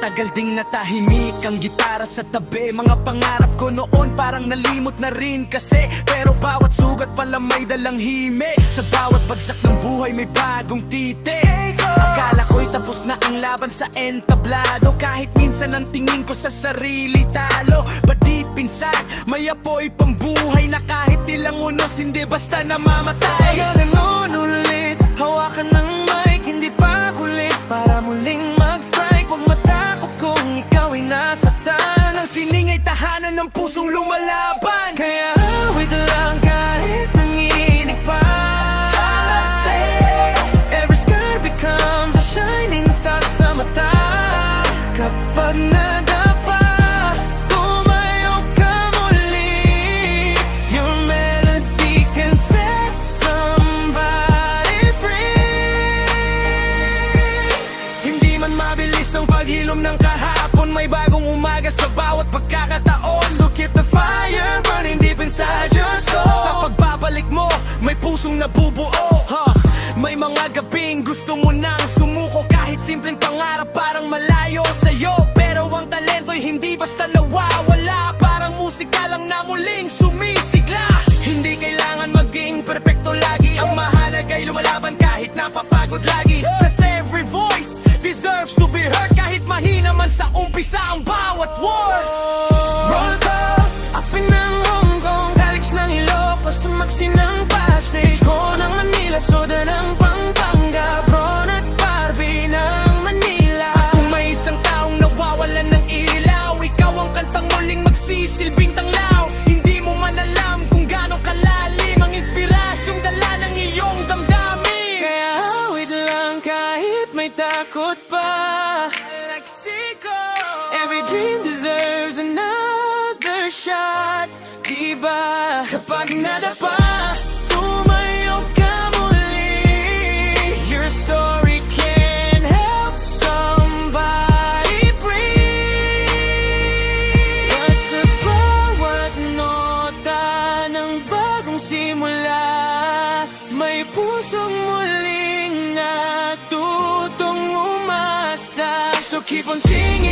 Matagal ding natahimik ang gitara sa tabi. Mga pangarap ko noon parang nalimot na rin kasi. Pero bawat sugat pala may dalang hime. Sa bawat bagsak ng buhay may bagong titi. Akala ko'y tapos na ang laban sa entablado. Kahit minsan ang tingin ko sa sarili talo. But deep inside, may apoy pambuhay na kahit ilang unos hindi basta namamatay. Galangon ulit, hawakan ng mic, hindi pa ulit para muling mag-strike. Huwag matakot kung ikaw ay nasaktan. Ang sining ay tahanan ng pusong lumalaban. Kaya awit lang kahit nanginig pa. Every scar becomes a shining star sa mata. Kapag nadapa, tumayo ka muli. Your melody can set somebody free. Hindi man mabilis ang paghilom ng kahapon, may bagong umaga sa bawat pagkakataon. So keep the fire burning deep inside your soul. Sa pagbabalik mo, may pusong nabubuo. May mga gabing gusto mo nang sumuko. Kahit simpleng pangarap parang malayo sa'yo. Pero ang talento'y hindi basta nawawala. Parang musika lang na muling sumisigla. Hindi kailangan maging perfecto lagi. Ang mahalaga'y lumalaban kahit napapagod lagi. Cause every voice deserves to be heard. Kahit mahina man sa umpisa ang bawat word. Roll call, apin ng Hong Kong, Calix ng Ilocos, sa Maxi ng Pasig, Isko ng Manila, Soda ng Pampanga, Bron at Barbie ng Manila. At kung may isang taong nawawalan ng ilaw, ikaw ang kantang muling magsisilbing tanglaw. Hindi mo man alam kung gaano kalalim ang inspirasyong dala ng iyong damdamin. Kaya awit lang kahit may takot pa. Every dream deserves another shot, diba? Kapag nadapa, tumayo ka muli. Your story can help somebody breathe. At sa bawat nota ng bagong simula, may pusong muling natutong umasa. So keep on singing.